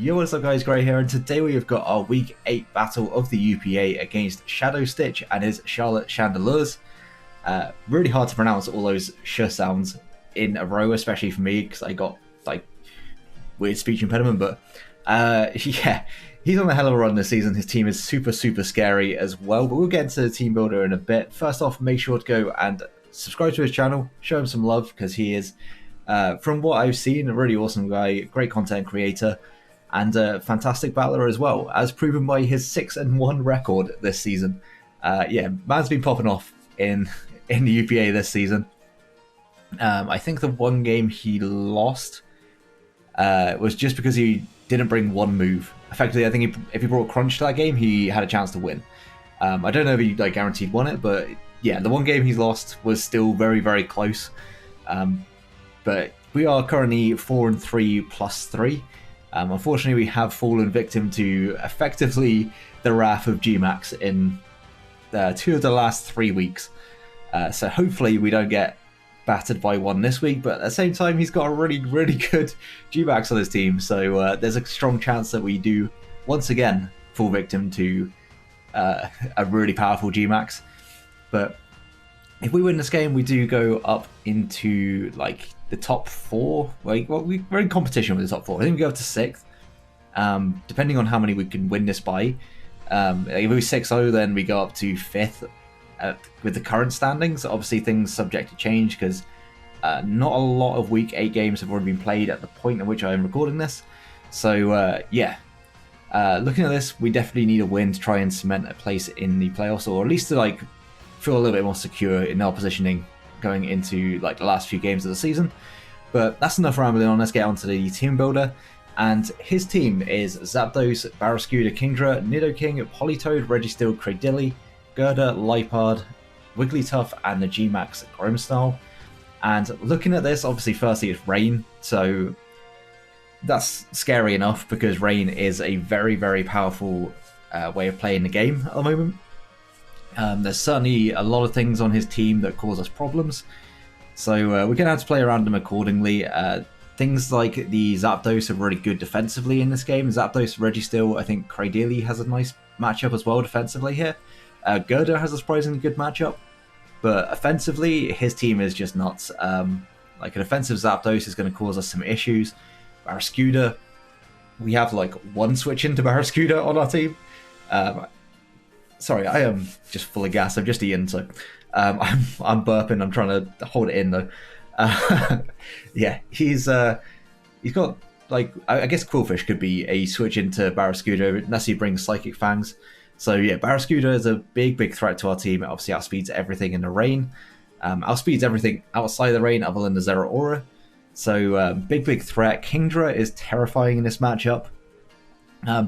Yo, what's up guys, Gray here, and today we have got our Week 8 battle of the UPA against Shadow Stitch and his Charlotte Chandelures. Really hard to pronounce all those sh sounds in a row, especially for me, because I got like weird speech impediment, but yeah, he's on a hell of a run this season. His team is super scary as well, but we'll get into the team builder in a bit. First off, make sure to go and subscribe to his channel, show him some love, because he is, from what I've seen, a really awesome guy, great content creator, and a fantastic battler as well, as proven by his 6-1 record this season. Yeah, man's been popping off in the UPA this season. I think the one game he lost was just because he didn't bring one move. Effectively, I think if he brought Crunch to that game, he had a chance to win. I don't know if he guaranteed won it, but yeah, the one game he's lost was still very close. But we are currently 4-3 plus 3. Unfortunately, we have fallen victim to effectively the wrath of Gmax in 2 of the last 3 weeks. So hopefully we don't get battered by one this week, but at the same time, he's got a really good Gmax on his team. So there's a strong chance that we do once again fall victim to a really powerful Gmax. But if we win this game, we do go up into like the top 4. Like, well, we're in competition with the top 4. I think we go up to 6th, depending on how many we can win this by. If we 6-0, then we go up to 5th with the current standings. Obviously, things subject to change because not a lot of Week 8 games have already been played at the point at which I am recording this. So yeah, looking at this, we definitely need a win to try and cement a place in the playoffs, or at least to like feel a little bit more secure in our positioning going into like the last few games of the season. But that's enough rambling on. Let's get on to the team builder. And his team is Zapdos, Barraskewda, Kingdra, Nidoking, Politoed, Registeel, Cradily, Gerda, Lipard, Wigglytuff, and the Gmax Grimmsnarl. And looking at this, obviously firstly it's Rain, so that's scary enough because Rain is a very powerful way of playing the game at the moment. There's certainly a lot of things on his team that cause us problems, so we're going to have to play around them accordingly. Things like the Zapdos are really good defensively in this game. Zapdos, Registeel, I think Cradily has a nice matchup as well defensively here. Gerda has a surprisingly good matchup, but offensively, his team is just nuts. Like an offensive Zapdos is going to cause us some issues. Barraskewda, we have like one switch into Barraskewda on our team. Sorry, I am just full of gas. I've just eaten, so I'm burping. I'm trying to hold it in though. Yeah, he's got like I guess Quillfish could be a switch into Barraskewda unless he brings Psychic Fangs. So yeah, Barraskewda is a big threat to our team. It obviously outspeeds everything in the rain. Outspeeds everything outside the rain other than the Zero Aura. So big threat. Kingdra is terrifying in this matchup.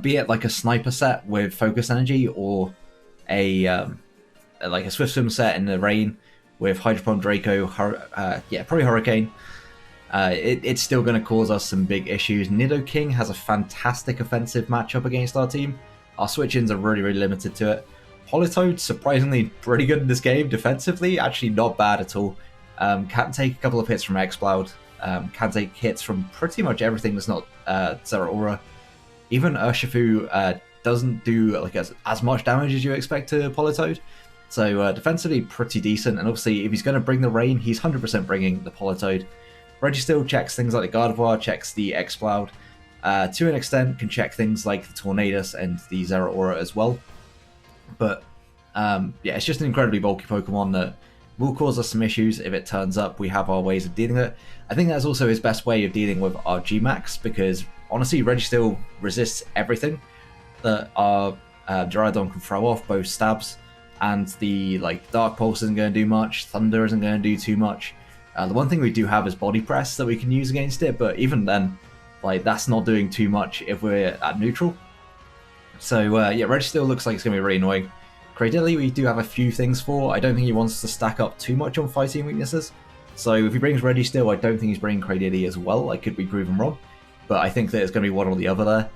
Be it like a sniper set with focus energy or like a Swift Swim set in the rain with Hydropomp, Draco, yeah, probably Hurricane. It's still going to cause us some big issues. Nidoking has a fantastic offensive matchup against our team. Our switch-ins are really limited to it. Politoed, surprisingly pretty good in this game defensively, actually not bad at all. Can take a couple of hits from Exploud. Can take hits from pretty much everything that's not Zero Aura. Even Urshifu doesn't do like as much damage as you expect to Politoed. So defensively pretty decent, and obviously if he's going to bring the rain, he's 100% bringing the Politoed. Registeel checks things like the Gardevoir, checks the Exploud. To an extent can check things like the Tornadus and the Zero Aura as well. But yeah, it's just an incredibly bulky Pokemon that will cause us some issues if it turns up. We have our ways of dealing with it. I think that's also his best way of dealing with our Gmax, because honestly Registeel resists everything that our Gyarados can throw off, both stabs, and the like Dark Pulse isn't going to do much, Thunder isn't going to do too much. The one thing we do have is Body Press that we can use against it, but even then, like that's not doing too much if we're at neutral. So yeah, Registeel looks like it's going to be really annoying. Cradily we do have a few things for. I don't think he wants to stack up too much on fighting weaknesses. So if he brings Registeel, I don't think he's bringing Cradily as well. I could be proven wrong, but I think that it's going to be one or the other there.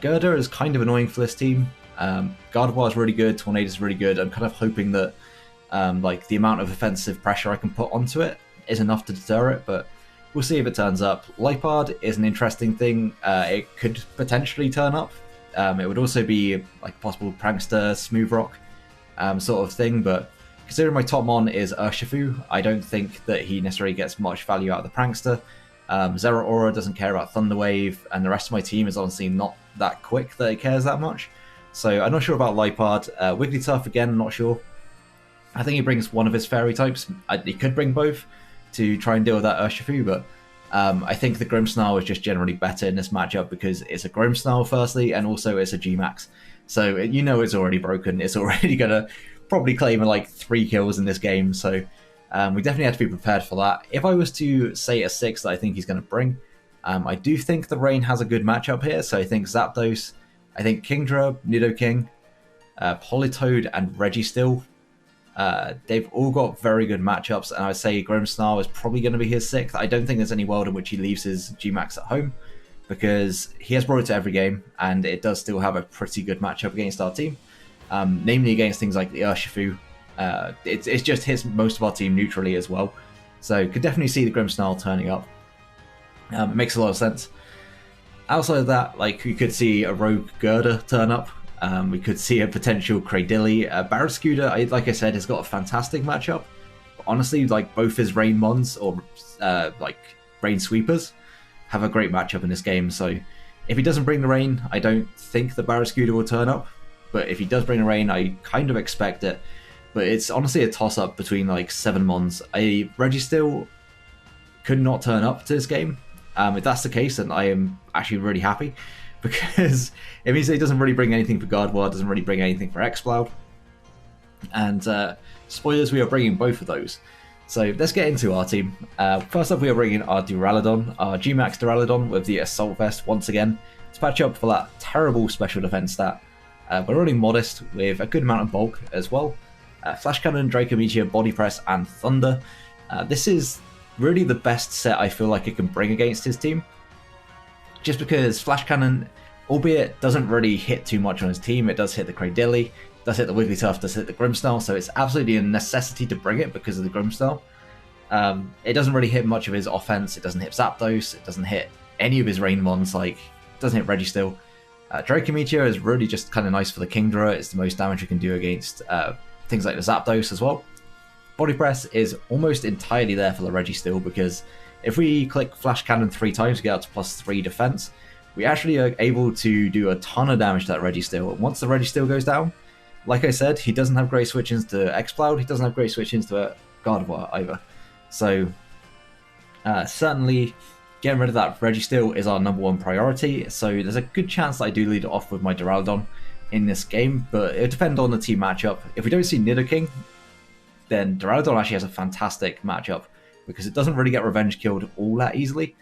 Gerda is kind of annoying for this team. Gardevoir is really good, Tornadus is really good. I'm kind of hoping that like the amount of offensive pressure I can put onto it is enough to deter it, but We'll see if it turns up. Lipard is an interesting thing. It could potentially turn up. It would also be like possible prankster, smooth rock sort of thing, but considering my top mon is Urshifu, I don't think that he necessarily gets much value out of the prankster. Zera Aura doesn't care about Thunderwave, and the rest of my team is honestly not that quick that it cares that much. So I'm not sure about Lipard. Wigglytuff, again, not sure. I think he brings one of his fairy types. He could bring both to try and deal with that Urshifu, but I think the Grimmsnarl is just generally better in this matchup because it's a Grimmsnarl firstly, and also it's a Gmax. So you know it's already broken. It's already going to probably claim like 3 kills in this game. So we definitely have to be prepared for that. If I was to say a 6 that I think he's going to bring, I do think the Rain has a good matchup here. So I think Zapdos, I think Kingdra, Nidoking, Politoed, and Registeel. They've all got very good matchups, and I would say Grimmsnarl is probably going to be his 6th. I don't think there's any world in which he leaves his Gmax at home, because he has brought it to every game, and it does still have a pretty good matchup against our team, namely against things like the Urshifu. It's just hits most of our team neutrally as well, so could definitely see the Grimmsnarl turning up. It makes a lot of sense. Outside of that, like, we could see a Rogue Gerda turn up. We could see a potential Cradilly. Barraskewda, like I said, has got a fantastic matchup. But honestly, like, both his Rain Mons or like Rain Sweepers have a great matchup in this game. So if he doesn't bring the Rain, I don't think the Barraskewda will turn up. But if he does bring the Rain, I kind of expect it. But it's honestly a toss-up between like 7 Mons. A Registeel could not turn up to this game. If that's the case, then I am actually really happy, because it means that he doesn't really bring anything for Gardevoir, doesn't really bring anything for Exploud. And spoilers, we are bringing both of those. So let's get into our team. First up, we are bringing our Duraludon, our Gmax Duraludon with the Assault Vest once again to patch up for that terrible special defense stat. We're running Modest with a good amount of bulk as well. Flash Cannon, Draco Meteor, Body Press, and Thunder. This is really the best set I feel like it can bring against his team. Just because Flash Cannon, albeit doesn't really hit too much on his team, it does hit the Cradilly, does hit the Wigglytuff, does hit the Grimmsnarl, so it's absolutely a necessity to bring it because of the Grimmsnarl. It doesn't really hit much of his offense, it doesn't hit Zapdos, it doesn't hit any of his Rain Mons, like, it doesn't hit Registeel. Draco Meteor is really just kind of nice for the Kingdra, it's the most damage you can do against things like the Zapdos as well. Body Press is almost entirely there for the Registeel, because if we click Flash Cannon 3 times to get up to +3 defense, we actually are able to do a ton of damage to that Registeel. And once the Registeel goes down, like I said, he doesn't have great switch-ins to Exploud, he doesn't have great switch-ins to Gardevoir either. So certainly getting rid of that Registeel is our #1 priority, so there's a good chance that I do lead it off with my Duraludon in this game, but it'll depend on the team matchup. If we don't see Nidoking, then Duraludon actually has a fantastic matchup, because it doesn't really get revenge killed all that easily.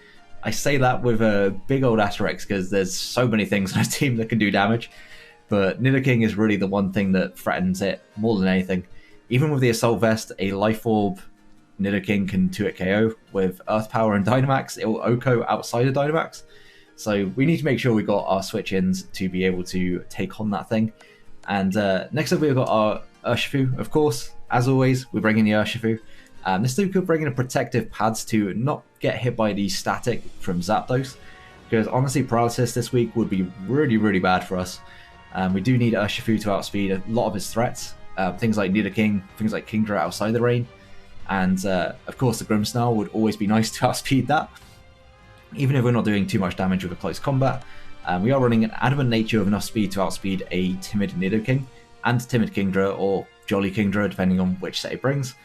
I say that with a big old asterisk, because there's so many things on his team that can do damage, but Nidoking is really the one thing that threatens it more than anything. Even with the Assault Vest, a Life Orb Nidoking can 2-hit KO. With Earth Power and Dynamax, it will OHKO outside of Dynamax. So we need to make sure we got our switch-ins to be able to take on that thing. And next up, we've got our Urshifu, of course. As always, we're bringing the Urshifu. This dude could bring in a protective pads to not get hit by the static from Zapdos, because honestly, paralysis this week would be really, really bad for us. We do need Urshifu to outspeed a lot of his threats, things like Nidoking, things like Kingdra outside the rain, and of course the Grimmsnarl would always be nice to outspeed that, even if we're not doing too much damage with a close combat. We are running an Adamant Nature with enough speed to outspeed a timid Nidoking and timid Kingdra, or Jolly Kingdra, depending on which set it brings.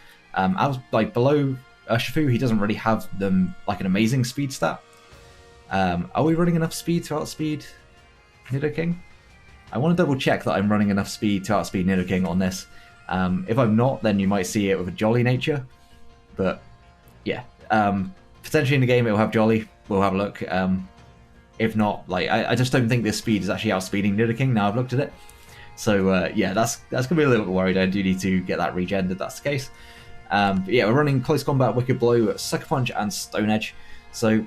Like below Urshifu, he doesn't really have them like an amazing speed stat. Are we running enough speed to outspeed Nidoking? I want to double check that I'm running enough speed to outspeed Nidoking on this. If I'm not, then you might see it with a Jolly nature. But yeah, potentially in the game it will have Jolly. We'll have a look. If not, like I just don't think this speed is actually outspeeding Nidoking. Now I've looked at it. So yeah, that's gonna be a little bit worried. I do need to get that regen if that's the case. But yeah, we're running Close Combat, Wicked Blow, Sucker Punch, and Stone Edge. So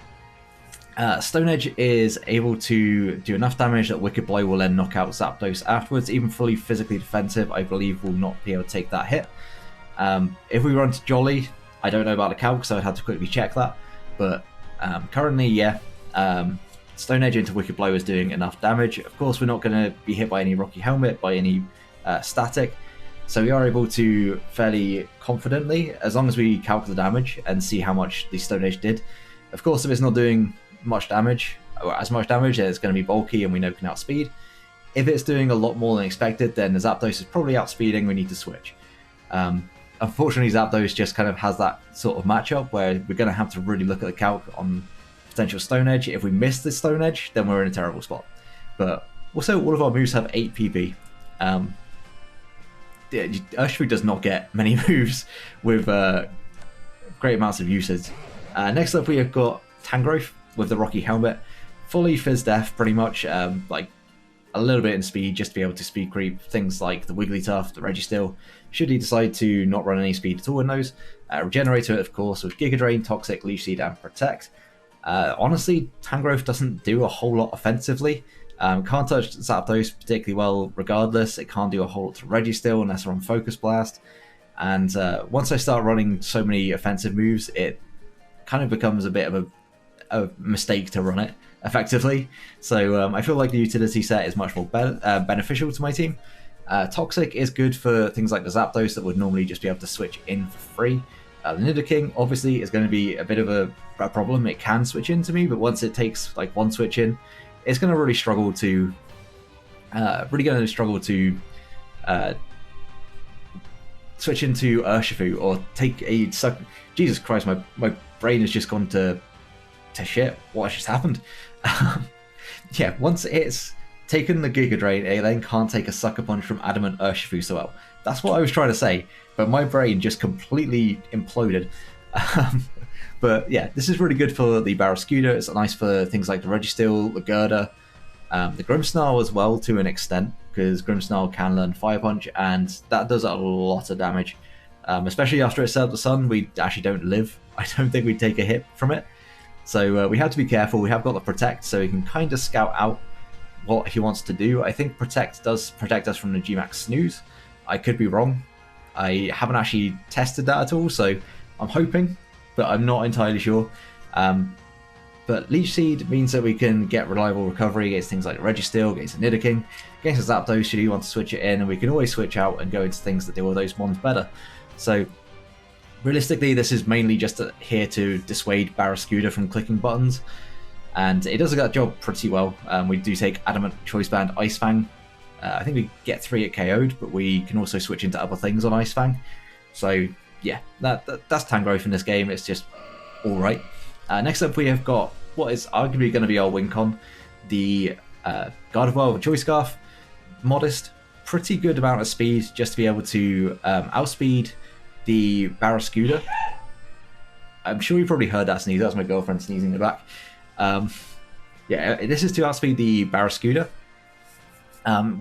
Stone Edge is able to do enough damage that Wicked Blow will then knock out Zapdos afterwards. Even fully physically defensive, I believe, will not be able to take that hit. If we run to Jolly, I don't know about the calc, so I'd have to quickly check that. But currently, yeah, Stone Edge into Wicked Blow is doing enough damage. Of course, we're not going to be hit by any Rocky Helmet, by any static, so we are able to fairly confidently, as long as we calculate the damage and see how much the Stone Edge did. Of course, if it's not doing much damage, or as much damage, then it's going to be bulky and we know we can outspeed. If it's doing a lot more than expected, then the Zapdos is probably outspeeding, we need to switch. Unfortunately, Zapdos just kind of has that sort of matchup where we're going to have to really look at the calc on potential Stone Edge. If we miss the Stone Edge, then we're in a terrible spot. But also, all of our moves have 8 PP. Urshifu does not get many moves with great amounts of usage. Next up, we have got Tangrowth with the Rocky Helmet. Fully Fizz Death, pretty much. Like a little bit in speed, just to be able to speed creep things like the Wigglytuff, the Registeel, should he decide to not run any speed at all in those. Regenerator, of course, with Giga Drain, Toxic, Leech Seed, and Protect. Honestly, Tangrowth doesn't do a whole lot offensively. Can't touch Zapdos particularly well regardless. It can't do a whole lot to Registeel unless we're on Focus Blast. And once I start running so many offensive moves, it kind of becomes a bit of a mistake to run it effectively. So I feel like the utility set is much more beneficial to my team. Toxic is good for things like the Zapdos that would normally just be able to switch in for free. The Nidoking obviously is going to be a bit of a problem. It can switch into me, but once it takes like one switch in, it's going to really struggle to switch into Urshifu or take a suck. Jesus Christ, my brain has just gone to shit. What just happened? Yeah, once it's taken the Giga Drain, it then can't take a Sucker Punch from Adamant Urshifu so well. That's what I was trying to say, but my brain just completely imploded. But yeah, this is really good for the Barraskewda. It's nice for things like the Registeel, the Gerda, the Grimmsnarl as well to an extent, because Grimmsnarl can learn Fire Punch, and that does a lot of damage. Especially after it set up the sun, we actually don't live. I don't think we'd take a hit from it. So we have to be careful. We have got the Protect, so we can kind of scout out what he wants to do. I think Protect does protect us from the Gmax Snooze. I could be wrong. I haven't actually tested that at all, so I'm hoping, but I'm not entirely sure. But Leech Seed means that we can get reliable recovery against things like Registeel, against the Nidoking, against the Zapdos should you want to switch it in, and we can always switch out and go into things that deal with those mons better. So realistically, this is mainly just here to dissuade Barraskewda from clicking buttons, and it does that job pretty well. We do take Adamant, Choice Band, Ice Fang. I think we get 3 at KO'd, but we can also switch into other things on Ice Fang. So yeah, that's Tangrowth in this game. It's just alright. Next up, we have got what is arguably going to be our win con, the Gardevoir with Choice Scarf. Modest, pretty good amount of speed just to be able to outspeed the Barraskewda. I'm sure you probably heard that sneeze. That's my girlfriend sneezing in the back. Yeah, this is to outspeed the Barraskewda.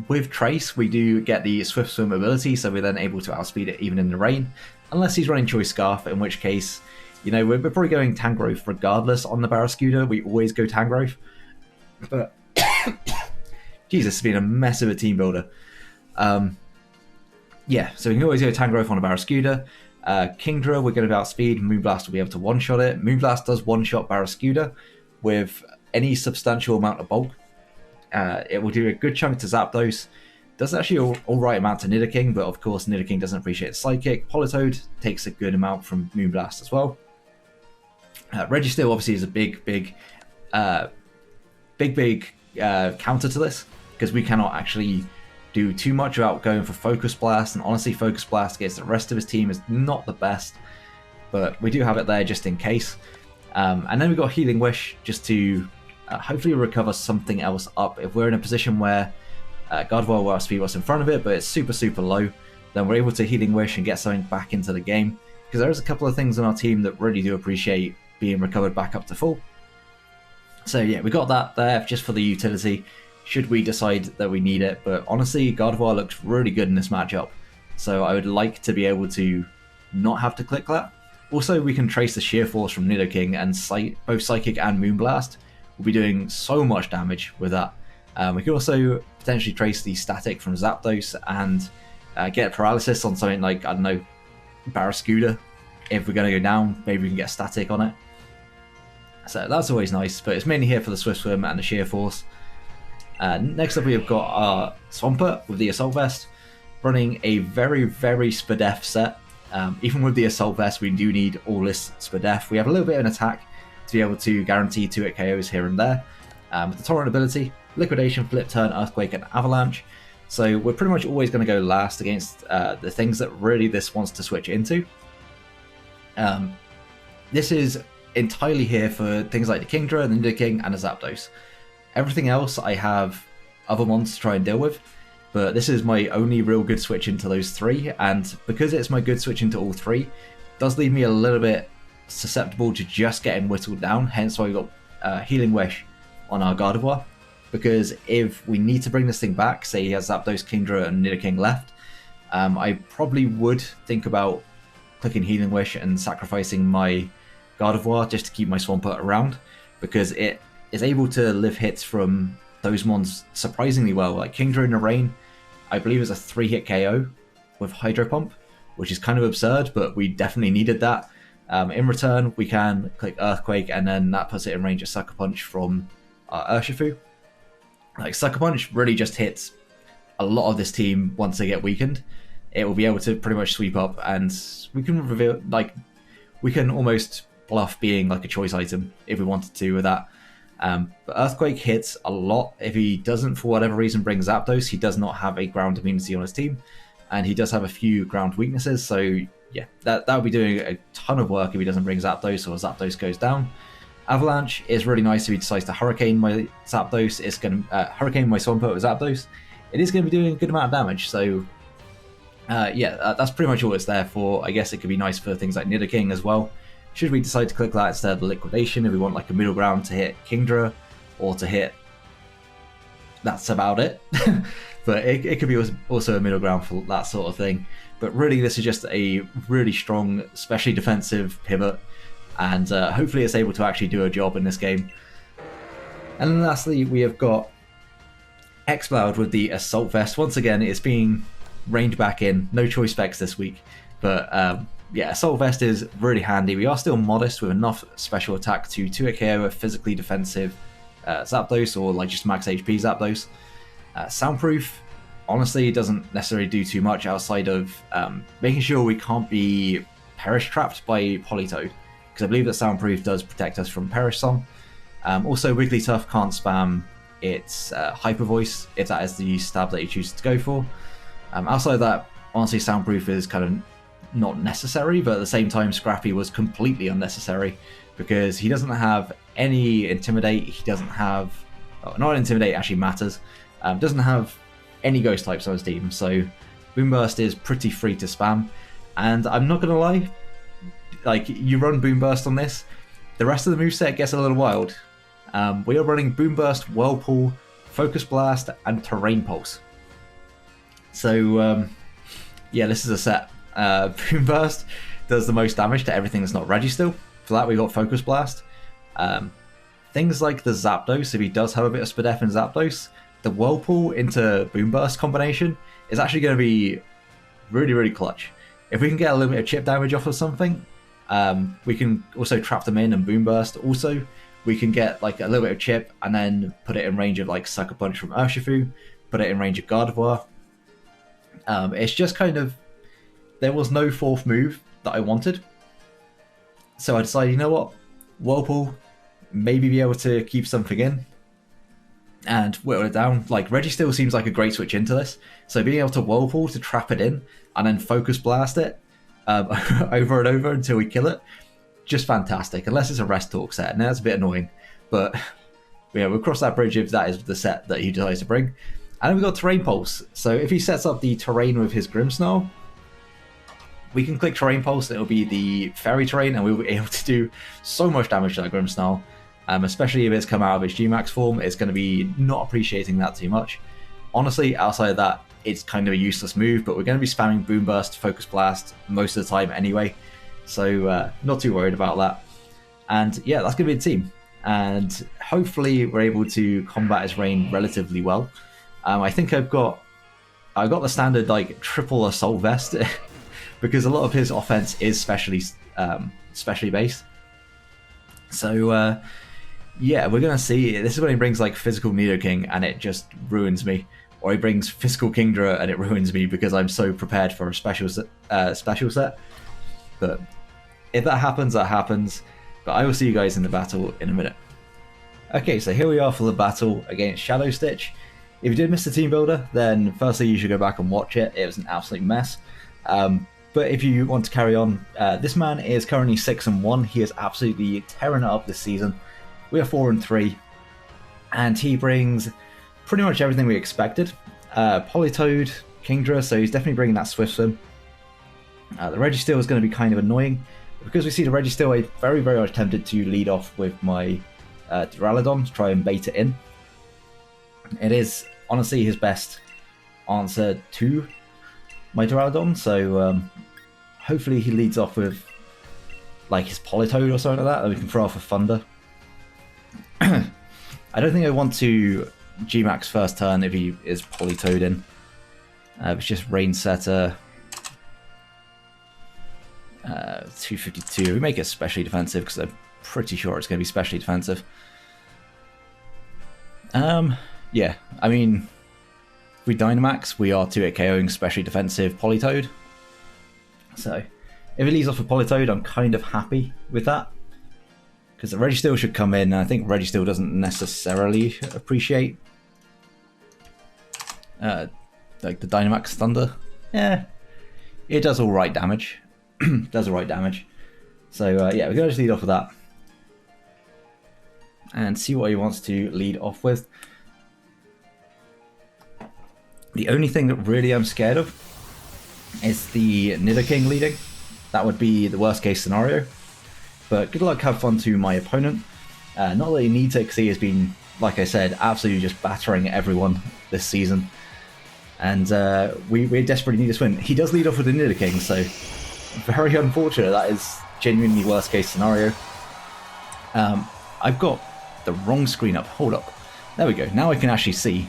With Trace, we do get the Swift Swim ability, so we're then able to outspeed it even in the rain, unless he's running Choice Scarf, in which case, you know, we're probably going Tangrowth regardless on the Barraskewda. We always go Tangrowth. But Jesus, it's been a mess of a team builder. Yeah, so we can always go Tangrowth on a Barraskewda. Kingdra, we're going to outspeed. Moonblast will be able to one-shot it. Moonblast does one-shot Barraskewda with any substantial amount of bulk. It will do a good chunk to Zapdos. Does actually all right amount to Nidoking, but of course Nidoking doesn't appreciate Psychic. Politoed takes a good amount from Moonblast as well. Registeel obviously is a big counter to this, because we cannot actually do too much without going for Focus Blast, and honestly Focus Blast against the rest of his team is not the best, but we do have it there just in case. And then we've got Healing Wish just to hopefully recover something else up. If we're in a position where Gardevoir will outspeed what's in front of it, but it's super low, then we're able to Healing Wish and get something back into the game, because there is a couple of things on our team that really do appreciate being recovered back up to full. So yeah, we got that there just for the utility, should we decide that we need it. But honestly, Gardevoir looks really good in this matchup, so I would like to be able to not have to click that. Also, we can trace the Sheer Force from Nidoking, and both Psychic and Moonblast will be doing so much damage with that. We can also potentially trace the Static from Zapdos and get Paralysis on something like, I don't know, Barraskewda. If we're going to go down, maybe we can get Static on it. So that's always nice, but it's mainly here for the Swift Swim and the Sheer Force. Next up, we've got our Swampert with the Assault Vest, running a very, very Spadef set. Even with the Assault Vest, we do need all this Spadef. We have a little bit of an attack to be able to guarantee 2-hit KOs here and there. With the Torrent ability, Liquidation, Flip Turn, Earthquake, and Avalanche. So we're pretty much always going to go last against the things that really this wants to switch into. This is entirely here for things like the Kingdra, the Nidoking, and the Zapdos. Everything else I have other ones to try and deal with, but this is my only real good switch into those three, and because it's my good switch into all three, it does leave me a little bit susceptible to just getting whittled down, hence why we got Healing Wish on our Gardevoir, because if we need to bring this thing back, say he has Zapdos, Kingdra, and Nidoking left, I probably would think about clicking Healing Wish and sacrificing my Gardevoir just to keep my Swampert around, because it is able to live hits from those mons surprisingly well. Like Kingdra in the Rain, I believe is a 3-hit KO with Hydro Pump, which is kind of absurd, but we definitely needed that. In return, we can click Earthquake, and then that puts it in range of Sucker Punch from Urshifu. Like Sucker Punch really just hits a lot of this team once they get weakened. It will be able to pretty much sweep up, and we can reveal, like, we can almost bluff being like a choice item if we wanted to with that. But Earthquake hits a lot. If he doesn't, for whatever reason, bring Zapdos, he does not have a ground immunity on his team, and he does have a few ground weaknesses, so yeah, that would be doing a ton of work if he doesn't bring Zapdos or Zapdos goes down. Avalanche is really nice if he decides to Hurricane my Zapdos. It's going to Hurricane my Swampert with Zapdos. It is going to be doing a good amount of damage, so yeah, that's pretty much all it's there for. I guess it could be nice for things like Nidoking as well. Should we decide to click that instead of Liquidation, if we want like a middle ground to hit Kingdra or to hit... That's about it. But it could be also a middle ground for that sort of thing. But really, this is just a really strong, especially defensive pivot, and hopefully it's able to actually do a job in this game. And then lastly, we have got X-Cloud with the Assault Vest. Once again, it's being reined back in. No choice specs this week. But yeah, Assault Vest is really handy. We are still modest with enough special attack to 2-hit KO a physically defensive Zapdos, or like just max HP Zapdos. Soundproof, honestly, it doesn't necessarily do too much outside of making sure we can't be Perish trapped by Politoed, because I believe that Soundproof does protect us from Perish Song. Also, Wigglytuff can't spam its Hyper Voice if that is the stab that you choose to go for. Outside of that, honestly, Soundproof is kind of not necessary, but at the same time, Scrappy was completely unnecessary because he doesn't have any Intimidate. He doesn't have... Oh, not Intimidate actually matters. Doesn't have any Ghost types on his team, so Boomburst is pretty free to spam. And I'm not going to lie, like, you run Boomburst on this, the rest of the moveset gets a little wild. We are running Boomburst, Whirlpool, Focus Blast, and Terrain Pulse. So, yeah, this is a set. Boomburst does the most damage to everything that's not Registeel. For that, we got Focus Blast. Things like the Zapdos, if he does have a bit of Spadef in Zapdos, the Whirlpool into Boomburst combination is actually going to be really, really clutch. If we can get a little bit of chip damage off of something, we can also trap them in and Boomburst. Also, we can get like a little bit of chip and then put it in range of like Sucker Punch from Urshifu, put it in range of Gardevoir. It's just kind of, there was no fourth move that I wanted. So I decided, you know what, Whirlpool, maybe be able to keep something in and whittle it down. Like, Registeel seems like a great switch into this. So being able to Whirlpool to trap it in and then Focus Blast it over and over until we kill it, just fantastic. Unless it's a Rest Talk set, and that's a bit annoying. But yeah, we'll cross that bridge if that is the set that he decides to bring. And then we've got Terrain Pulse. So if he sets up the terrain with his Grimmsnarl, we can click Terrain Pulse, and it'll be the Fairy Terrain, and we'll be able to do so much damage to that Grimmsnarl. Especially if it's come out of its Gmax form, it's going to be not appreciating that too much. Honestly, outside of that, it's kind of a useless move, but we're going to be spamming Boomburst, Focus Blast most of the time anyway, so not too worried about that. And yeah, that's going to be the team, and hopefully we're able to combat his rain relatively well. I think I've got the standard like triple Assault Vest because a lot of his offense is specially based. So yeah, we're gonna see. This is when he brings like physical Nidoking and it just ruins me, or he brings physical Kingdra and it ruins me because I'm so prepared for a special set. But if that happens, that happens. But I will see you guys in the battle in a minute. Okay, so here we are for the battle against Shadow Stitch. If you did miss the team builder, then firstly you should go back and watch it. It was an absolute mess. But if you want to carry on, this man is currently 6-1. He is absolutely tearing it up this season. We are 4-3, and he brings pretty much everything we expected. Politoed, Kingdra, so he's definitely bringing that Swift Swim. The Registeel is going to be kind of annoying. Because we see the Registeel, I'm very, very much tempted to lead off with my Duraludon to try and bait it in. It is honestly his best answer to my Duraludon, so hopefully he leads off with like his Politoed or something like that we can throw off a Thunder. I don't think I want to Gmax first turn if he is Politoed in. It's just Rain Setter. 252. We make it specially defensive because I'm pretty sure it's going to be specially defensive. Yeah, I mean, if we Dynamax, we are 2-hit KOing specially defensive Politoed. So, if it leads off with Politoed, I'm kind of happy with that. Because the Registeel should come in, and I think Registeel doesn't necessarily appreciate like the Dynamax Thunder. Yeah, it does alright damage. Does alright damage. So yeah, we're going to just lead off with that. And see what he wants to lead off with. The only thing that really I'm scared of is the Nidoking leading. That would be the worst case scenario. But good luck, have fun to my opponent. Not that he needs it because he has been, like I said, absolutely just battering everyone this season. And we desperately need this win. He does lead off with the Nidoking, so very unfortunate. That is genuinely worst case scenario. I've got the wrong screen up. Hold up. There we go. Now I can actually see.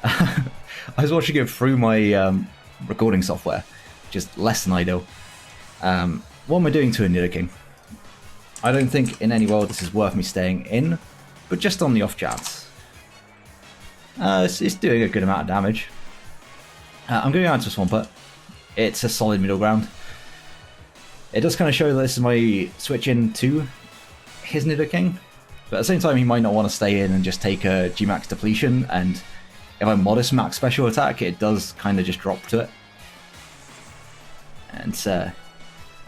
I was watching it through my recording software, just less than ideal. What am I doing to a Nidoking? I don't think in any world this is worth me staying in, but just on the off chance. It's doing a good amount of damage. I'm going out to Swampert. It's a solid middle ground. It does kind of show that this is my switch in to his Nidoking, but at the same time he might not want to stay in and just take a Gmax depletion, and if I modest max special attack, it does kind of just drop to it. And at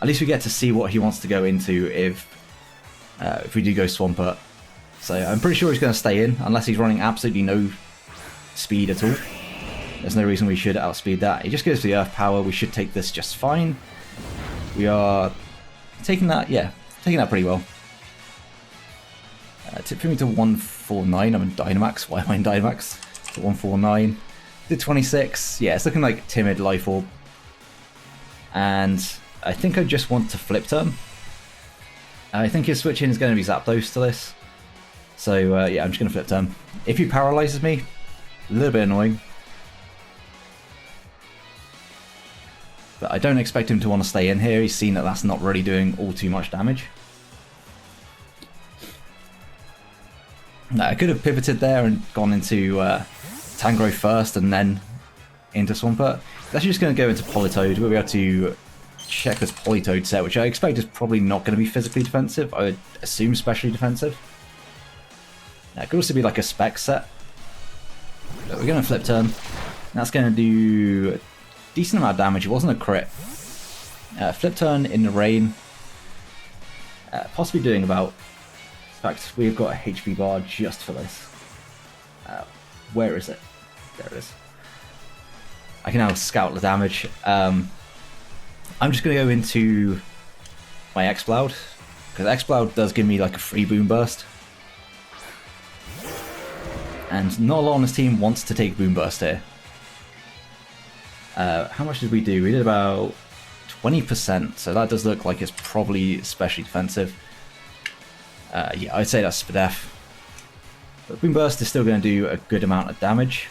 least we get to see what he wants to go into if we do go Swampert. So I'm pretty sure he's going to stay in, unless he's running absolutely no speed at all. There's no reason we should outspeed that. He just goes for the Earth Power. We should take this just fine. We are taking that, yeah, taking that pretty well. Tip me to 149. I'm in Dynamax. Why am I in Dynamax? 149. Did 26. Yeah, it's looking like Timid Life Orb. And I think I just want to Flip Turn. I think his switch in is going to be Zapdos to this. So yeah, I'm just going to Flip Turn. If he paralyzes me, a little bit annoying. But I don't expect him to want to stay in here. He's seen that that's not really doing all too much damage. I could have pivoted there and gone into Tangrowth first and then into Swampert. It's actually just going to go into Politoed. We'll be able to check this Politoed set, which I expect is probably not going to be physically defensive. I would assume specially defensive. It could also be like a spec set. But we're going to Flip Turn. That's going to do a decent amount of damage. It wasn't a crit. Flip Turn in the rain. Possibly doing about... In fact, we've got a HP bar just for this. Where is it? There it is. I can now scout the damage. I'm just going to go into my Exploud, because Exploud does give me like a free Boom Burst. And not a lot on this team wants to take Boom Burst here. How much did we do? We did about 20%, so that does look like it's probably especially defensive. Yeah, I'd say that's for def. But Boom Burst is still going to do a good amount of damage.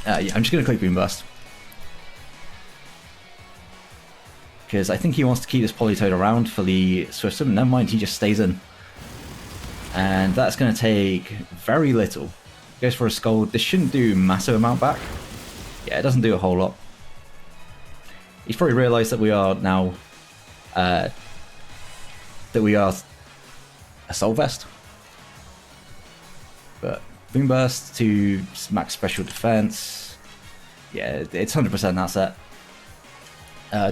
Yeah, I'm just going to click Boom Burst. Because I think he wants to keep this Politoed around for the Swift Swim. Never mind, he just stays in. And that's going to take very little. Goes for a skull. This shouldn't do massive amount back. Yeah, it doesn't do a whole lot. He's probably realised that we are now... that we are a Soul Vest. But Boom Burst to max special defense. Yeah, it's 100% that set.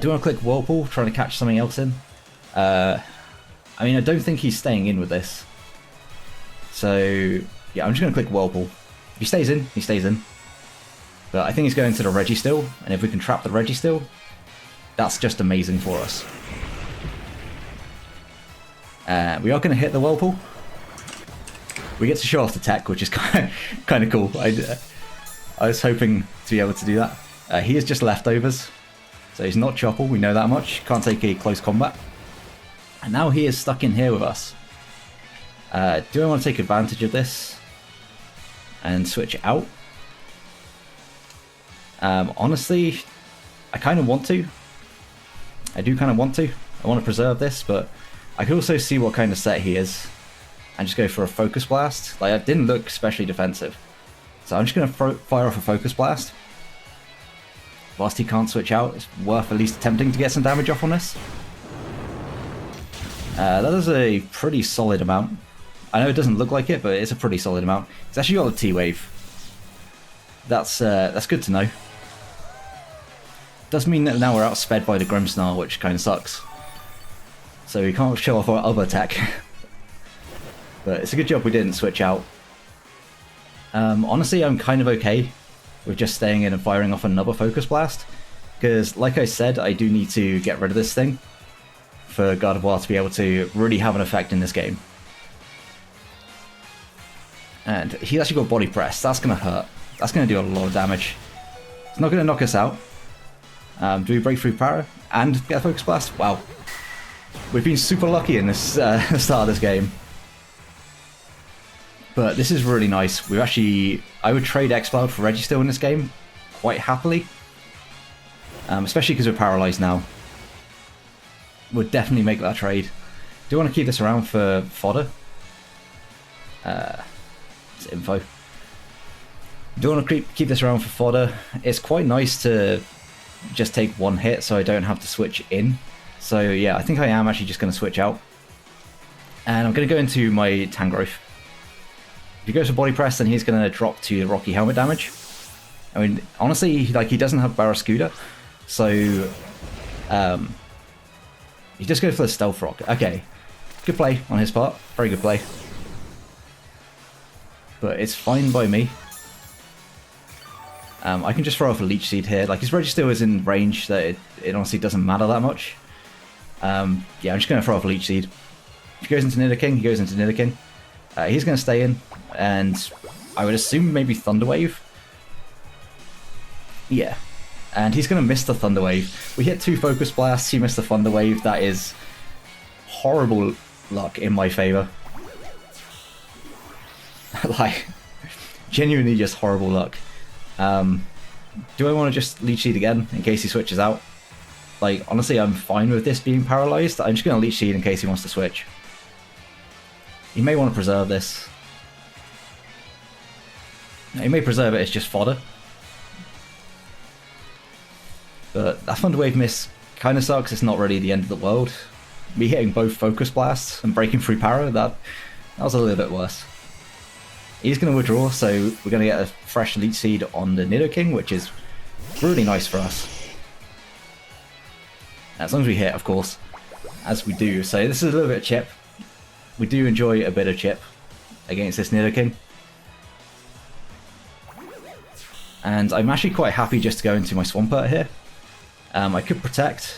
Do you want to click Whirlpool, trying to catch something else in? I mean, I don't think he's staying in with this. So, yeah, I'm just going to click Whirlpool. If he stays in, he stays in. But I think he's going to the Registeel, and if we can trap the Registeel, that's just amazing for us. We are going to hit the Whirlpool. We get to show off the tech, which is kind of cool. I was hoping to be able to do that. He is just leftovers, so he's not choppable, we know that much. Can't take a close combat. And now he is stuck in here with us. Do I want to take advantage of this and switch out? Honestly, I kind of want to. I do kind of want to. I want to preserve this, but I could also see what kind of set he is and just go for a Focus Blast. Like, it didn't look especially defensive. So I'm just going to fire off a Focus Blast. Whilst he can't switch out, it's worth at least attempting to get some damage off on this. That is a pretty solid amount. I know it doesn't look like it, but it's a pretty solid amount. It's actually got a T-Wave. That's good to know. Does mean that now we're outsped by the Grimmsnarl, which kind of sucks. So we can't show off our other tech. But it's a good job we didn't switch out. Honestly, I'm kind of okay with just staying in and firing off another Focus Blast. Because, like I said, I do need to get rid of this thing for Gardevoir to be able to really have an effect in this game. And he's actually got Body Press. That's going to hurt. That's going to do a lot of damage. It's not going to knock us out. Do we break through Para and get a Focus Blast? Wow. We've been super lucky in this start of this game. But this is really nice. We've actually... I would trade Exploud for Registeel in this game quite happily. Especially because we're paralysed now. Would definitely make that trade. Do you want to keep this around for fodder? It's info. Do you want to keep this around for fodder? It's quite nice to just take one hit so I don't have to switch in. So yeah, I think I am actually just going to switch out. And I'm going to go into my Tangrowth. If he goes for Body Press, then he's going to drop to the Rocky Helmet damage. I mean, honestly, like, he doesn't have Barraskewda, so he just goes for the Stealth Rock. Okay, good play on his part, very good play. But it's fine by me. I can just throw off a Leech Seed here. Like, his Registeel is in range that it honestly doesn't matter that much. Yeah, I'm just going to throw off a Leech Seed. If he goes into Nidoking, he goes into Nidoking. He's going to stay in, and I would assume maybe Thunder Wave. Yeah, and he's going to miss the Thunder Wave. We hit 2 Focus Blasts, he missed the Thunder Wave. That is horrible luck in my favour. Like, genuinely just horrible luck. Do I want to just Leech Seed again in case he switches out? Like, honestly, I'm fine with this being paralysed. I'm just going to Leech Seed in case he wants to switch. He may want to preserve this. He may preserve it as just fodder. But that Thunder Wave miss kind of sucks. It's not really the end of the world. Me hitting both Focus Blasts and breaking through Para, that was a little bit worse. He's going to withdraw, so we're going to get a fresh Leech Seed on the Nidoking, which is really nice for us. As long as we hit, of course, as we do. So this is a little bit of chip. We do enjoy a bit of chip against this Nidoking. And I'm actually quite happy just to go into my Swampert here. I could protect.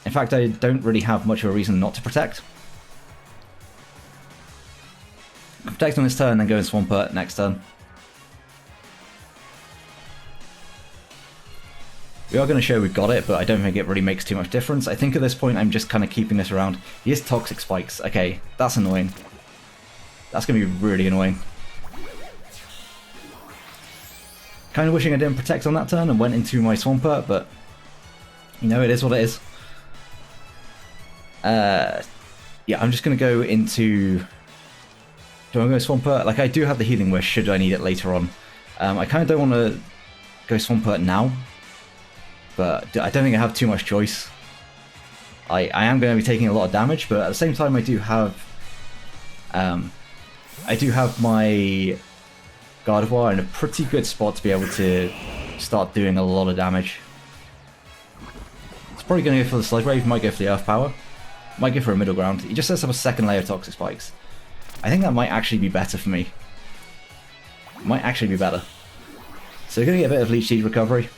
In fact, I don't really have much of a reason not to protect. Protect on this turn, then go in Swampert next turn. We are going to show we've got it, but I don't think it really makes too much difference. I think at this point I'm just kind of keeping this around. He is Toxic Spikes. Okay, that's annoying. That's going to be really annoying. Kind of wishing I didn't protect on that turn and went into my Swampert, but you know, it is what it is. Yeah, I'm just going to go into Do I go Swampert? Like, I do have the Healing Wish should I need it later on. I kind of don't want to go Swampert now, but I don't think I have too much choice. I am going to be taking a lot of damage, but at the same time I do have my Gardevoir in a pretty good spot to be able to start doing a lot of damage. It's probably going to go for the Sludge Wave, might go for the Earth Power, might go for a middle ground. He just sets up a second layer of Toxic Spikes. I think that might actually be better for me. Might actually be better. So we're going to get a bit of Leech Seed recovery,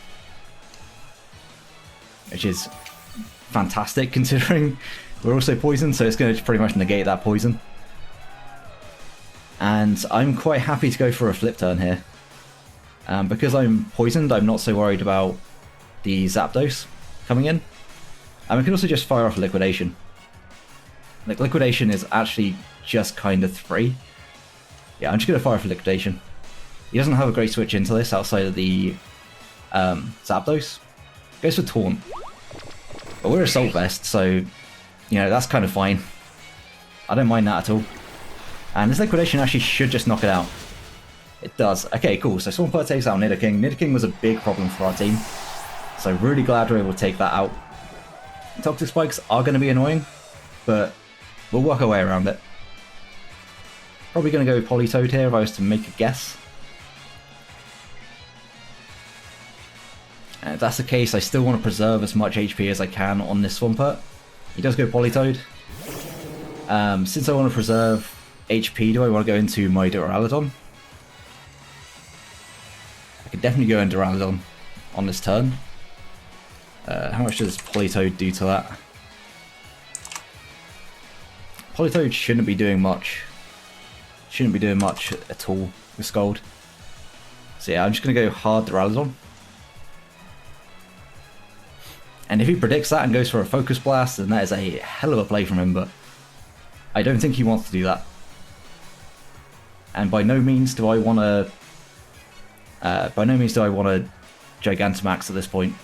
which is fantastic considering we're also poisoned, so it's going to pretty much negate that poison. And I'm quite happy to go for a flip turn here. Because I'm poisoned, I'm not so worried about the Zapdos coming in. And we can also just fire off Liquidation. Like, Liquidation is actually just kind of free. Yeah, I'm just going to fire off Liquidation. He doesn't have a great switch into this outside of the Zapdos. Goes for Taunt. But we're Assault Vest, so, you know, that's kind of fine. I don't mind that at all. And this Liquidation actually should just knock it out. It does. Okay, cool. So Swampert takes out Nidoking. Nidoking was a big problem for our team. So really glad we're able to take that out. Toxic Spikes are going to be annoying, but we'll work our way around it. Probably going to go Politoed here if I was to make a guess. And if that's the case, I still want to preserve as much HP as I can on this Swampert. He does go Politoed. Since I want to preserve HP, do I want to go into my Duraludon? I could definitely go into Duraludon on this turn. How much does Politoed do to that? Politoed shouldn't be doing much. Shouldn't be doing much at all with Scald. So yeah, I'm just going to go hard Duraludon. And if he predicts that and goes for a Focus Blast, then that is a hell of a play from him, but I don't think he wants to do that. And by no means do I want to Gigantamax at this point.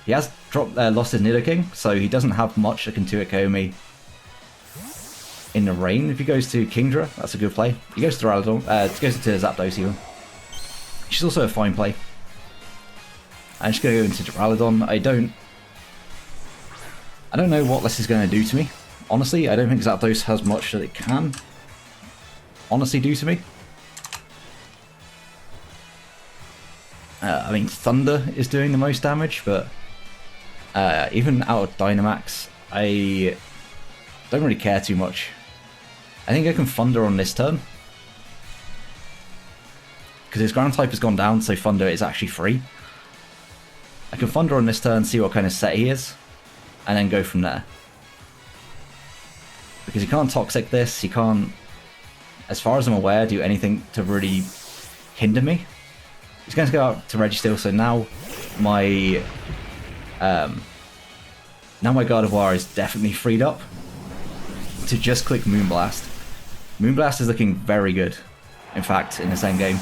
He has lost his Nidoking, so he doesn't have much that can 2-hit KO me in the rain. If he goes to Kingdra, that's a good play. He goes to Duraludon, goes to Zapdos even, which is also a fine play. I'm just going to go into Duraludon. I don't know what this is going to do to me. Honestly, I don't think Zapdos has much that it can honestly do to me. I mean, Thunder is doing the most damage, but even out of Dynamax, I don't really care too much. I think I can Thunder on this turn, because his ground type has gone down, so Thunder is actually free. I can Thunder on this turn, see what kind of set he is, and then go from there. Because he can't Toxic this, he can't, as far as I'm aware, do anything to really hinder me. He's going to go out to Registeel, so now my Gardevoir is definitely freed up to just click Moonblast. Moonblast is looking very good, in fact, in this endgame.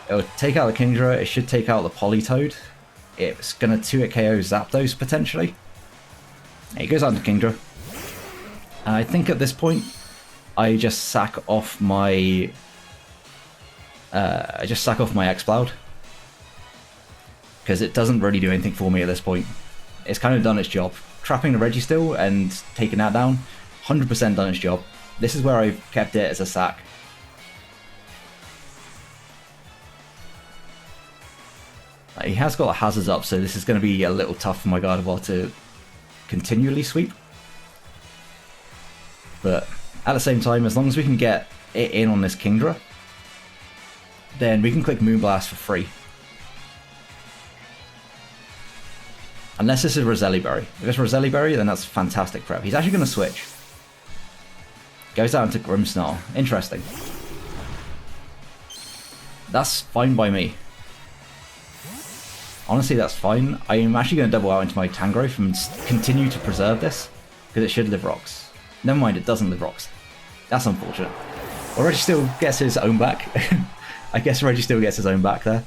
It'll take out the Kingdra, it should take out the Politoed. It's going to 2-hit KO Zapdos, potentially. It goes out to Kingdra. I think at this point, I just sack off my X-Cloud, because it doesn't really do anything for me at this point. It's kind of done its job. Trapping the Registeel and taking that down, 100% done its job. This is where I've kept it as a sack. He has got hazards up, so this is going to be a little tough for my Gardevoir to continually sweep. But at the same time, as long as we can get it in on this Kingdra, then we can click Moonblast for free. Unless this is Roselli Berry. If it's Roselli Berry, then that's fantastic prep. He's actually going to switch. Goes down to Grimmsnarl. Interesting. That's fine by me. Honestly, that's fine. I'm actually going to double out into my Tangrowth and continue to preserve this, because it should live rocks. Never mind, it doesn't live rocks. That's unfortunate. Well, Registeel gets his own back. I guess Registeel gets his own back there.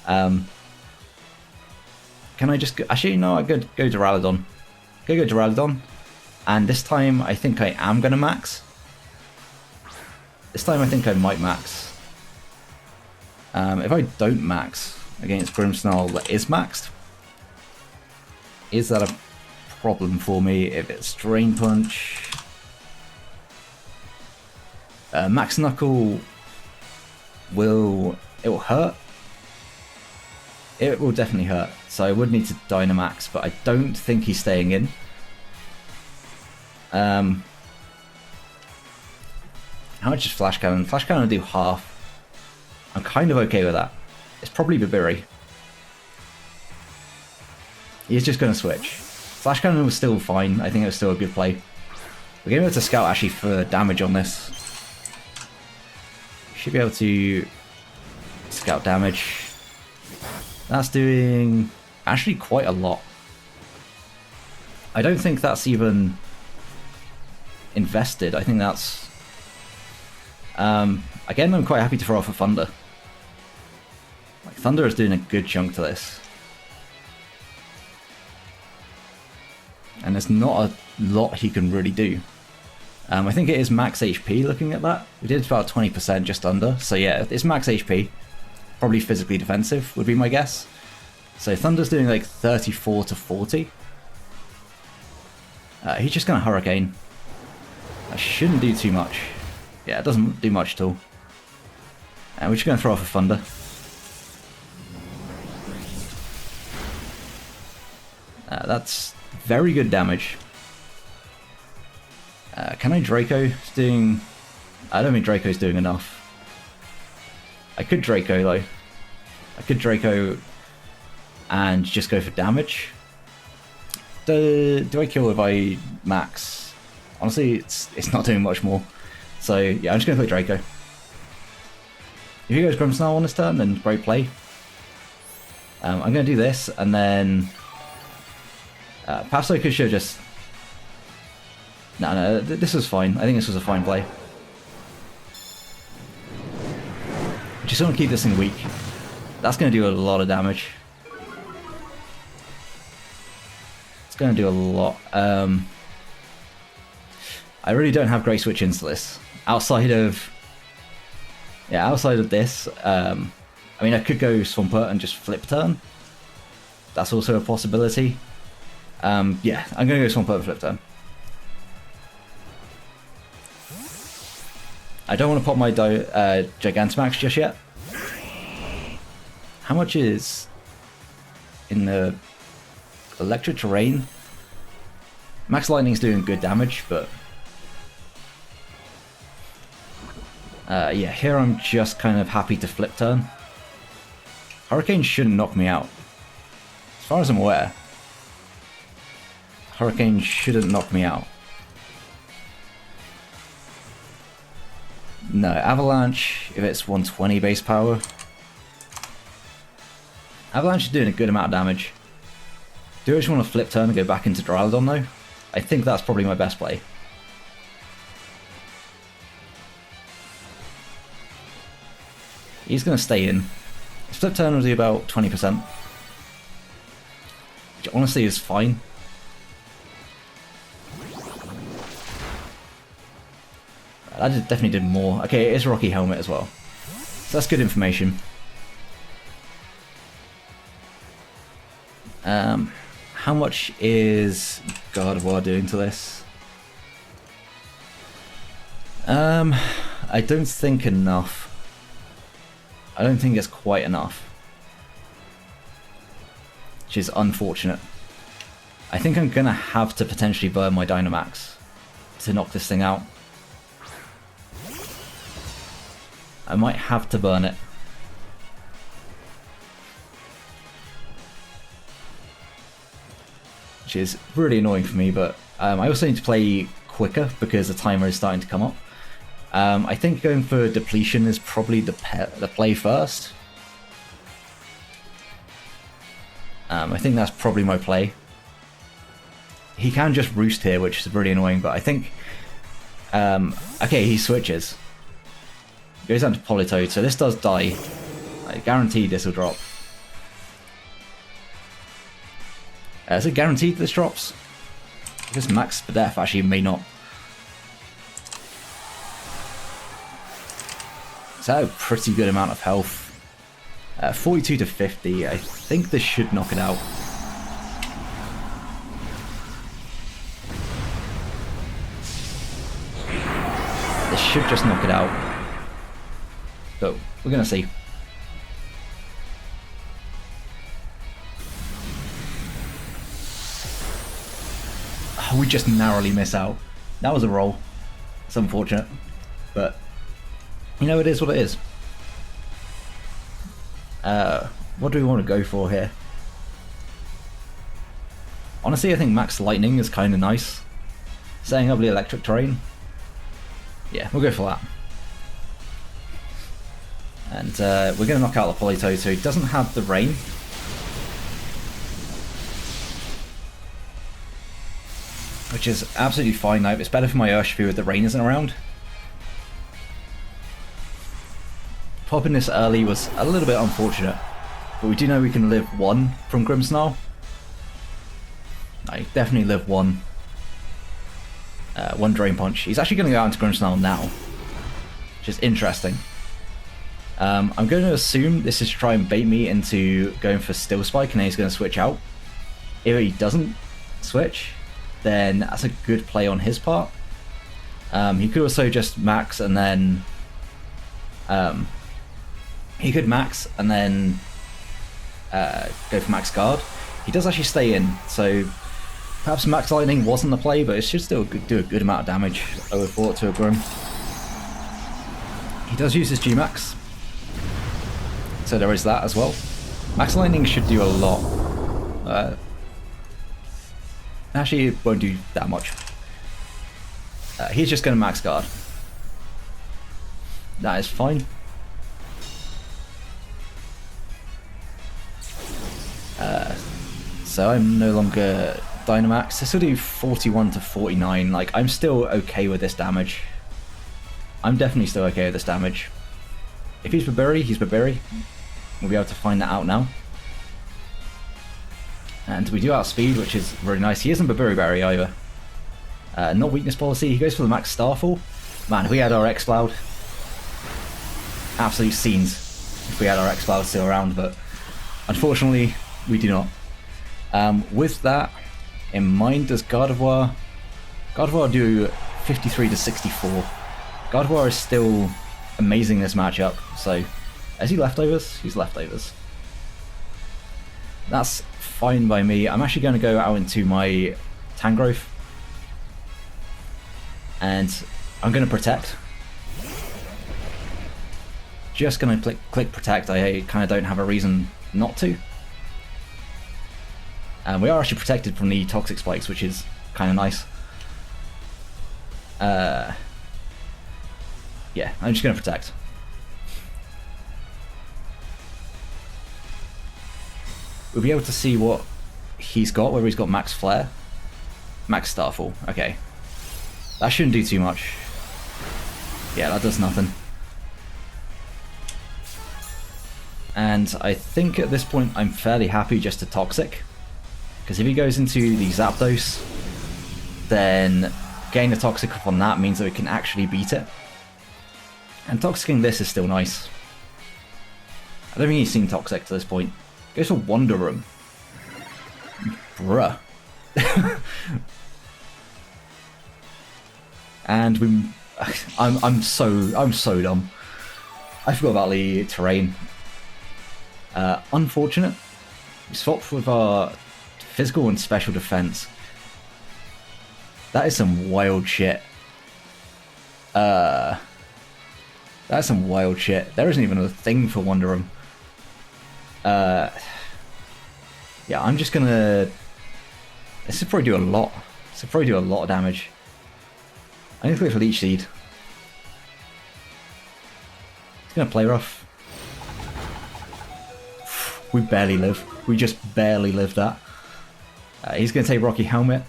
Can I just... Actually, no, I go Duraludon. Go Duraludon. And this time, I think I am going to max. This time I think I might max. If I don't max against Grimmsnarl that is maxed, is that a problem for me? If it's Drain Punch, Max Knuckle will hurt. It will definitely hurt, so I would need to Dynamax, but I don't think he's staying in. How much is Flash Cannon? Flash Cannon will do half. I'm kind of okay with that. It's probably Babiri. He's just going to switch. Flash Cannon was still fine. I think it was still a good play. We're going to be able to scout actually for damage on this. Should be able to scout damage. That's doing actually quite a lot. I don't think that's even invested. I think that's... again, I'm quite happy to throw off a Thunder. Like, Thunder is doing a good chunk to this. And there's not a lot he can really do. I think it is max HP looking at that. We did about 20%, just under. So yeah, it's max HP. Probably physically defensive would be my guess. So Thunder's doing like 34 to 40. He's just going to Hurricane. That shouldn't do too much. Yeah, it doesn't do much at all. And we're just going to throw off a Thunder. That's very good damage. Can I Draco? It's doing... I don't think Draco's doing enough. I could Draco though. I could Draco and just go for damage. Do I kill if I max? Honestly, it's not doing much more. So yeah, I'm just going to play Draco. If he goes Grimmsnarl on this turn, then great play. I'm going to do this, and then... perhaps I should just... No, this was fine. I think this was a fine play. Just want to keep this thing weak. That's going to do a lot of damage. It's going to do a lot. I really don't have great switch into this. Outside of this, I mean, I could go Swampert and just flip turn. That's also a possibility. Yeah, I'm going to go Swampert and flip turn. I don't want to pop my Gigantamax just yet. How much is in the electric terrain? Max Lightning's doing good damage, but yeah, here I'm just kind of happy to flip turn. Hurricane shouldn't knock me out. As far as I'm aware, Hurricane shouldn't knock me out. No, Avalanche, if it's 120 base power. Avalanche is doing a good amount of damage. Do I just want to flip turn and go back into Dryladon though? I think that's probably my best play. He's going to stay in. His flip turn will do about 20%. Which honestly is fine. That definitely did more. Okay, it is Rocky Helmet as well. So that's good information. How much is Gardevoir doing to this? I don't think enough. I don't think it's quite enough. Which is unfortunate. I think I'm gonna have to potentially burn my Dynamax to knock this thing out. I might have to burn it. Which is really annoying for me, but I also need to play quicker because the timer is starting to come up. I think going for Depletion is probably the play first. I think that's probably my play. He can just Roost here, which is really annoying, but I think... okay, he switches. Goes down to Politoed, so this does die. I guarantee this will drop. Is it guaranteed this drops? I guess Max Spadef actually may not. So a pretty good amount of health. 42 to 50. I think this should knock it out. This should just knock it out. But we're going to see. Oh, we just narrowly miss out. That was a roll. It's unfortunate. But, you know, it is what it is. What do we want to go for here? Honestly, I think Max Lightning is kind of nice. Setting up the electric terrain. Yeah, we'll go for that. And we're going to knock out the Polito, so he doesn't have the rain. Which is absolutely fine now. It's better for my Urshifu if the rain isn't around. Popping this early was a little bit unfortunate. But we do know we can live one from Grimmsnarl. I definitely live one. One Drain Punch. He's actually going to go out into Grimmsnarl now. Which is interesting. I'm going to assume this is to try and bait me into going for Still Spike and then he's going to switch out. If he doesn't switch, then that's a good play on his part. He could also just max and then... he could max and then go for max guard. He does actually stay in, so perhaps Max Lightning wasn't the play, but it should still do a good amount of damage, I would have thought, to a Grim. He does use his Gmax, so there is that as well. Max Lightning should do a lot. Actually, it won't do that much. He's just going to max guard. That is fine. So I'm no longer Dynamax. This will do 41 to 49. Like, I'm still okay with this damage. I'm definitely still okay with this damage. If he's Babiri, he's Babiri. We'll be able to find that out now. And we do outspeed, which is really nice. He isn't Babiri Berry either. Not weakness policy. He goes for the max Starfall. Man, if we had our X-Cloud, absolute scenes if we had our X-Cloud still around, but unfortunately we do not. With that in mind, does Gardevoir do 53 to 64? Gardevoir is still amazing this matchup, so has he leftovers? He's leftovers. That's fine by me. I'm actually going to go out into my Tangrowth and I'm going to protect. Just going to click protect. I kind of don't have a reason not to. And we are actually protected from the toxic spikes, which is kind of nice. Yeah, I'm just going to protect. We'll be able to see what he's got, whether he's got max flare. Max Starfall, okay. That shouldn't do too much. Yeah, that does nothing. And I think at this point I'm fairly happy just to Toxic. Because if he goes into the Zapdos, then getting the Toxic up on that means that we can actually beat it. And Toxicking this is still nice. I don't think he's seen Toxic to this point. Goes for Wonder Room. Bruh. And I'm so dumb. I forgot about the terrain. Unfortunate. We swapped with our physical and special defense. That is some wild shit. That's some wild shit. There isn't even a thing for Wonder Room. Yeah, I'm just gonna... This will probably do a lot. This will probably do a lot of damage. I need to go for Leech Seed. He's gonna play rough. We barely live. We just barely lived that. He's gonna take Rocky Helmet.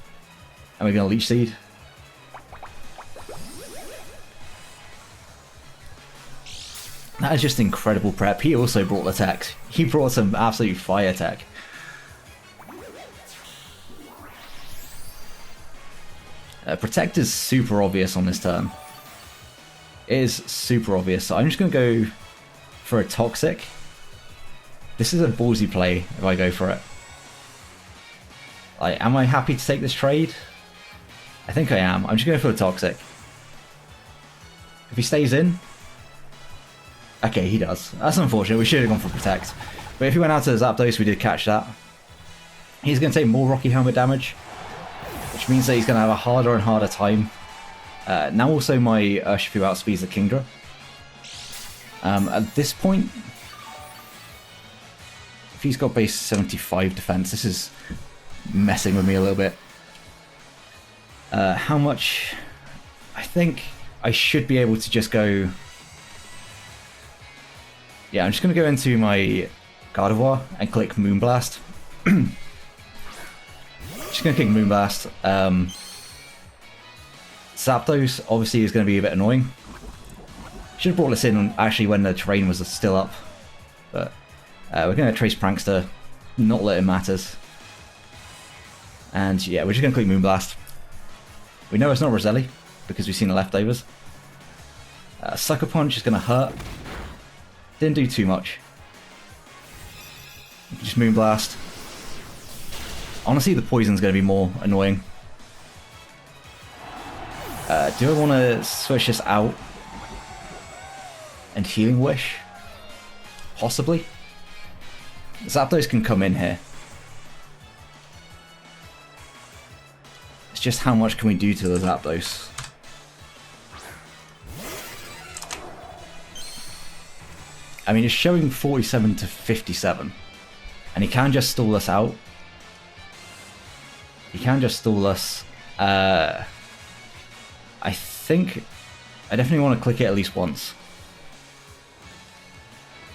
And we're gonna Leech Seed. That is just incredible prep. He also brought the tech. He brought some absolute fire tech. Protect is super obvious on this turn. It is super obvious, so I'm just going to go for a Toxic. This is a ballsy play if I go for it. Like, am I happy to take this trade? I think I am. I'm just going for a Toxic. If he stays in... Okay, he does. That's unfortunate. We should have gone for Protect. But if he went out to the Zapdos, we did catch that. He's going to take more Rocky Helmet damage, which means that he's going to have a harder and harder time. Now also my Urshifu outspeeds the Kingdra. At this point, if he's got base 75 defense, this is messing with me a little bit. How much? I think I should be able to just go... Yeah, I'm just going to go into my Gardevoir and click Moonblast. Just going to click Moonblast. Zapdos obviously is going to be a bit annoying. Should have brought this in actually when the terrain was still up. But we're going to Trace Prankster, not that it matters. And yeah, we're just going to click Moonblast. We know it's not Roselli because we've seen the leftovers. Sucker Punch is going to hurt. Didn't do too much. Just Moonblast. Honestly, the poison's going to be more annoying. Do I want to switch this out and Healing Wish? Possibly. Zapdos can come in here. It's just how much can we do to the Zapdos? I mean, it's showing 47 to 57. And he can just stall us out. He can just stall us. I think I definitely want to click it at least once.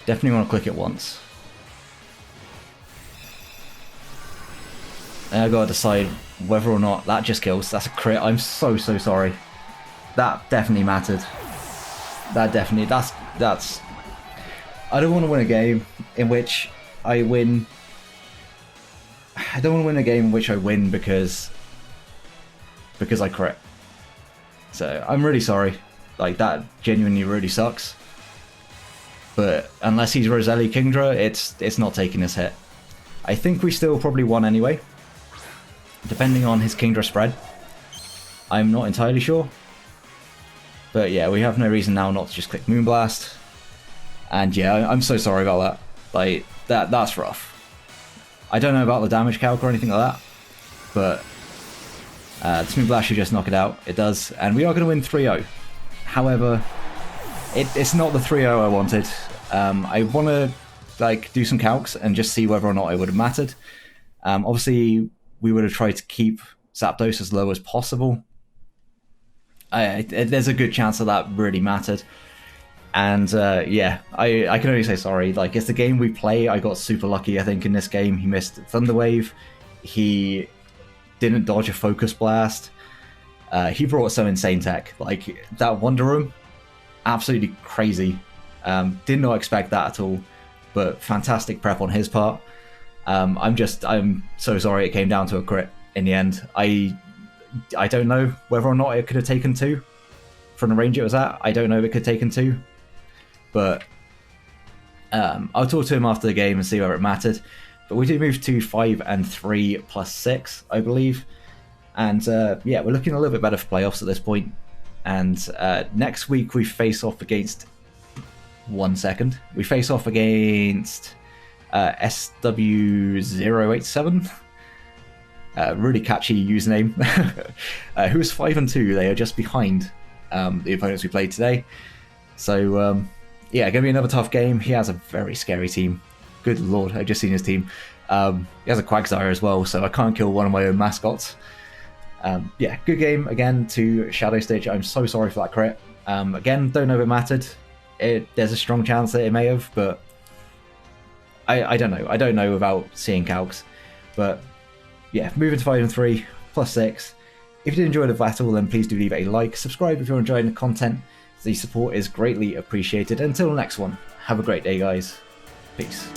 Definitely want to click it once. And I gotta decide whether or not that just kills. That's a crit. I'm so sorry. That definitely mattered. That definitely. That's. I don't want to win a game in which I win. I don't want to win a game in which I win because I crit. So I'm really sorry. Like, that genuinely really sucks. But unless he's Roselli Kingdra, it's not taking this hit. I think we still probably won anyway, depending on his Kingdra spread. I'm not entirely sure. But yeah, we have no reason now not to just click Moonblast. And yeah, I'm so sorry about that. Like, that's rough. I don't know about the damage calc or anything like that, but this Moonblast should just knock it out. It does, and we are going to win 3-0. However, it's not the 3-0 I wanted. I want to like do some calcs and just see whether or not it would have mattered. Obviously, we would have tried to keep Zapdos as low as possible. There's a good chance that really mattered. And yeah, I can only say sorry. Like, it's the game we play. I got super lucky, I think, in this game. He missed Thunder Wave. He didn't dodge a Focus Blast. He brought some insane tech. Like, that Wonder Room, absolutely crazy. Did not expect that at all. But fantastic prep on his part. I'm so sorry it came down to a crit in the end. I don't know whether or not it could have taken 2 from the range it was at. I don't know if it could have taken 2. But I'll talk to him after the game and see whether it mattered. But we did move to 5-3 plus 6, I believe. And yeah, we're looking a little bit better for playoffs at this point. And next week we face off against... 1 second. We face off against SW8 really catchy username. Who's 5-2? They are just behind the opponents we played today. So yeah, gonna be another tough game. He has a very scary team. Good lord, I've just seen his team. He has a Quagsire as well, so I can't kill one of my own mascots. Yeah, good game again to Shadow Stitch. I'm so sorry for that crit. Again, don't know if it mattered. There's a strong chance that it may have, but I don't know. I don't know without seeing calcs. But yeah, moving to 5-3 plus 6. If you did enjoy the battle, then please do leave a like. Subscribe if you're enjoying the content. The support is greatly appreciated. Until the next one, have a great day, guys. Peace.